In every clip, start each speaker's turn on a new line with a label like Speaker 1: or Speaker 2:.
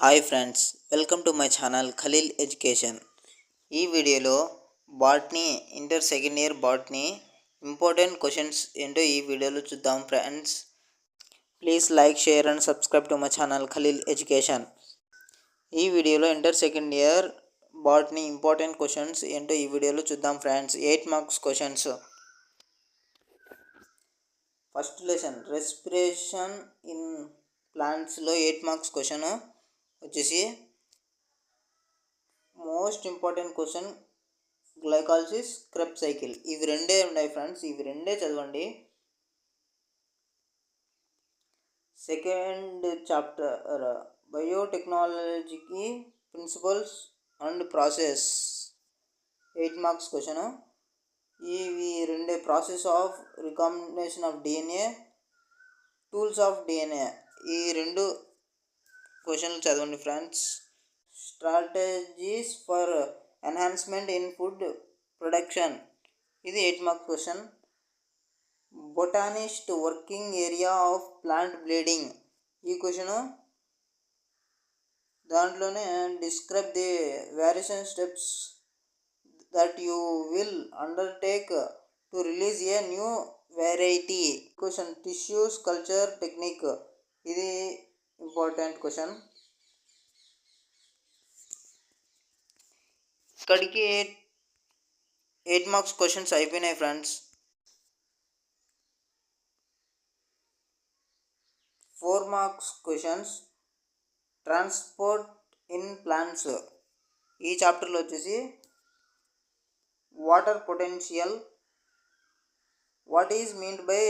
Speaker 1: Hi friends, welcome to my channel Khalil Education. ఈ వీడియోలో botany inter second year botany important questions ఏంటో ఈ వీడియోలో చూద్దాం friends. Please like, share and subscribe to my channel Khalil Education. ఈ వీడియోలో inter second year botany important questions ఏంటో ఈ వీడియోలో చూద్దాం friends. 8 marks questions. First lesson respiration in ప్లాంట్స్లో 8 మార్క్స్ క్వశ్చన్ వచ్చేసి most important question glycolysis Krebs cycle. ఇవి రెండే ఉన్నాయి ఫ్రెండ్స్, ఇవి రెండే చదవండి. సెకండ్ చాప్టర్ బయోటెక్నాలజీకి principles and process 8 marks question. ఇవి రెండే process of recombination of DNA, tools of DNA, ఈ రెండు క్వశ్చన్లు చదవండి friends. Strategies for enhancement in food production, ఇది 8 marks question. Botanist working area of plant breeding, ఈ క్వశ్చన్. దాంట్లోనే describe the variation steps that you will undertake to release a new variety question. Tissues culture technique, ఇది important question. ఇక్కడికి 8 marks questions అయిపోయినాయి friends. 4 marks questions transport in plants. ఈ చాప్టర్లో వచ్చేసి water potential, what is meant by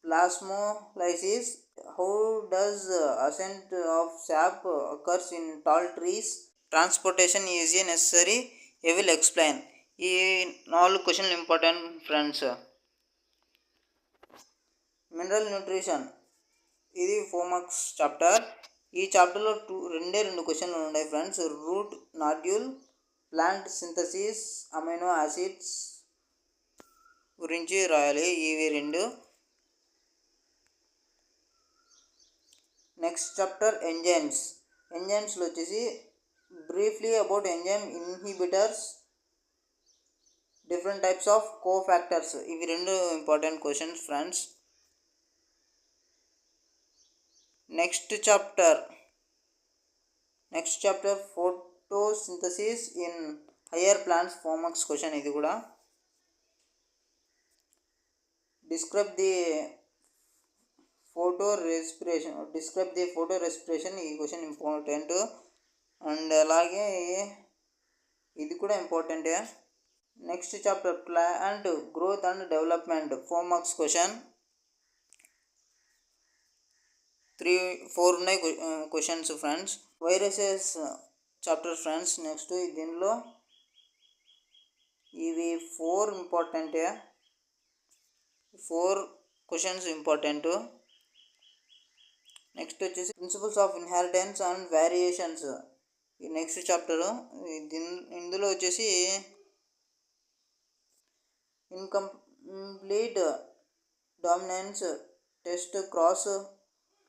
Speaker 1: plasmolysis, how does ascent of sap occurs in tall trees, transportation is a necessary, I will explain. ఈ 4 క్వశ్చన్లు important friends. Mineral nutrition, ఇది 4 marks chapter. ఈ చాప్టర్లో రెండు క్వశ్చన్లు ఉన్నాయి friends. Root nodule, plant synthesis, amino acids గురించి రాయాలి, ఇవి రెండు. Next chapter enzymes. ఎంజైమ్స్లో వచ్చేసి briefly about enzyme inhibitors, different types of cofactors, ఇవి రెండు important questions friends. Next chapter photosynthesis in higher plants, 4 marks question ఇది కూడా. డిస్క్రైబ్ ది ఫోటో రెస్పిరేషన్, ఈ క్వశ్చన్ ఇంపార్టెంట్. అండ్ అలాగే ఇది కూడా ఇంపార్టెంటే. Next chapter plant growth and development, 4 marks question. 4 ఉన్నాయి questions friends. Viruses chapter friends. Next దీనిలో ఇవి 4 ఇంపార్టెంటే, 4 క్వశ్చన్స్ ఇంపార్టెంట్. నెక్స్ట్ వచ్చేసి principles of inheritance and variations, ఈ నెక్స్ట్ చాప్టరు. ఇందులో వచ్చేసి ఇన్కంప్లీట్ డామినెన్స్ టెస్ట్, క్రాస్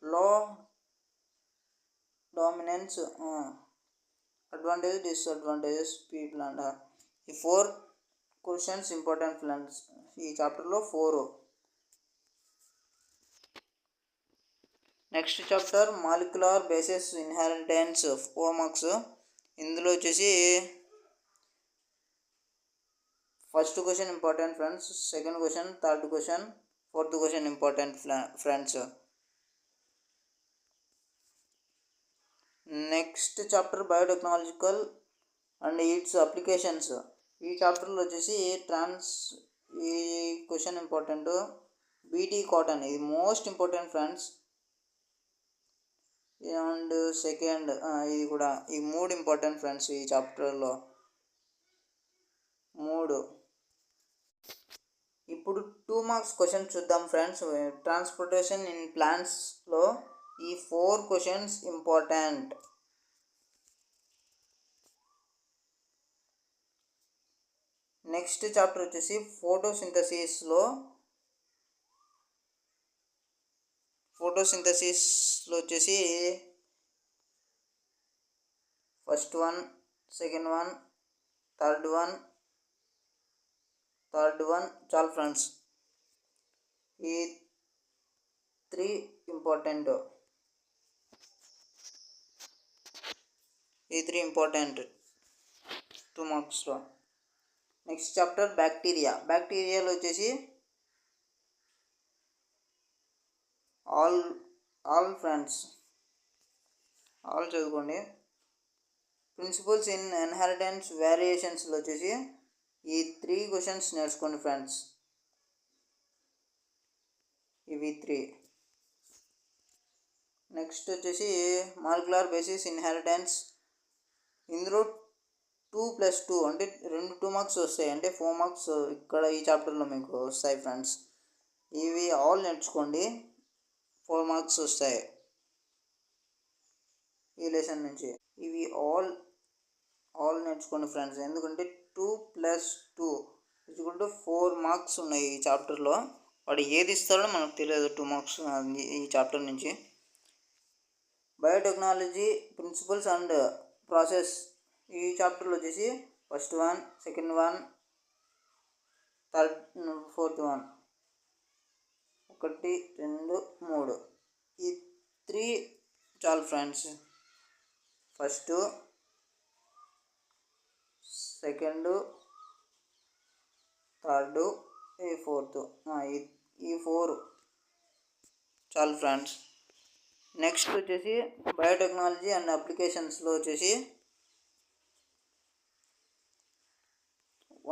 Speaker 1: లో dominance, advantages disadvantages people and ఈ 4 క్వశ్చన్స్ ఇంపార్టెంట్ ఫ్రెండ్స్ ఈ చాప్టర్లో 4. Next chapter molecular basis inheritance, 4 marks. ఇందులో వచ్చేసి first question important friends, second question, third question, fourth question important friends. Next chapter biotechnological and its applications. ఈ చాప్టర్లో వచ్చేసి ఈ question important. BT cotton, ఇది most important friends. And second ఇది కూడా, ఈ 3 ఇంపార్టెంట్ ఫ్రెండ్స్ ఈ చాప్టర్లో 3. ఇప్పుడు 2 మార్క్స్ క్వశ్చన్ చూద్దాం ఫ్రెండ్స్. ట్రాన్స్పోర్టేషన్ ఇన్ ప్లాంట్స్లో ఈ 4 క్వశ్చన్స్ ఇంపార్టెంట్. నెక్స్ట్ చాప్టర్ వచ్చేసి ఫోటోసింథసిస్లో వచ్చేసి first one, second one, third one చాలు ఫ్రెండ్స్. ఈ త్రీ ఇంపార్టెంట్ 2 మార్క్స్లో. నెక్స్ట్ చాప్టర్ బ్యాక్టీరియాలో వచ్చేసి ఆల్ ఫ్రెండ్స్ ఆల్ చదువుకోండి. ప్రిన్సిపల్స్ ఇన్ ఇన్హెరిటెన్స్ వేరియేషన్స్లో వచ్చేసి ఈ 3 క్వశ్చన్స్ నేర్చుకోండి ఫ్రెండ్స్. ఇవి 3. నెక్స్ట్ వచ్చేసి మాలిక్యులర్ బేసిస్ ఇన్హెరిటెన్స్. ఇందులో 2+2 అంటే 2 మార్క్స్ వస్తాయి, అంటే 4 మార్క్స్ ఇక్కడ ఈ చాప్టర్లో మీకు వస్తాయి ఫ్రెండ్స్. ఇవి ఆల్ నేర్చుకోండి, 4 మార్క్స్ వస్తాయి ఈ లెసన్ నుంచి. ఇవి ఆల్ నేర్చుకోండి ఫ్రెండ్స్, ఎందుకంటే 2+2 = 4 మార్క్స్ ఉన్నాయి ఈ చాప్టర్లో. వాడు ఏది ఇస్తాడో మనకు తెలియదు 2 మార్క్స్ ఈ చాప్టర్ నుంచి. బయోటెక్నాలజీ ప్రిన్సిపల్స్ అండ్ ప్రాసెస్ ఈ చాప్టర్లో వచ్చేసి first one, second one, third, fourth one, 1, 2, 3 ఈ 3 చాలు friends. First, second, third, fourth ఈ 4 చాలు ఫ్రెండ్స్. నెక్స్ట్ వచ్చేసి బయోటెక్నాలజీ అండ్ అప్లికేషన్స్లో వచ్చేసి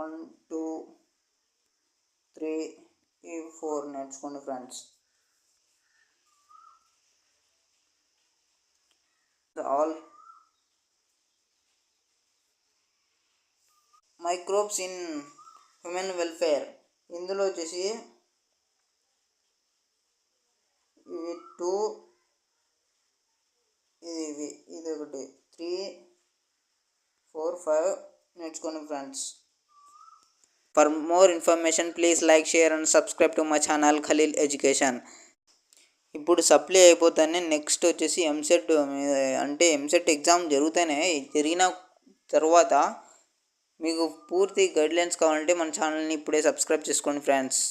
Speaker 1: 1, 2, 3 ఈ 4 నేర్చుకోండి friends. All microbes in human welfare ఇందులో వచ్చేసి ఇవి 2, ఇది ఒకటి 3, 4, 5 నేర్చుకోండి friends. For more information, please like, share and subscribe to my channel Khaleel Education. ఇప్పుడు సప్లీ అయిపోతానే నెక్స్ట్ వచ్చేసి ఎంసెట్, అంటే ఎంసెట్ ఎగ్జామ్ జరిగిన తర్వాత మీకు పూర్తి గైడ్లైన్స్ కావాలంటే మన ఛానల్ని ఇప్పుడే సబ్స్క్రైబ్ చేసుకోండి ఫ్రెండ్స్.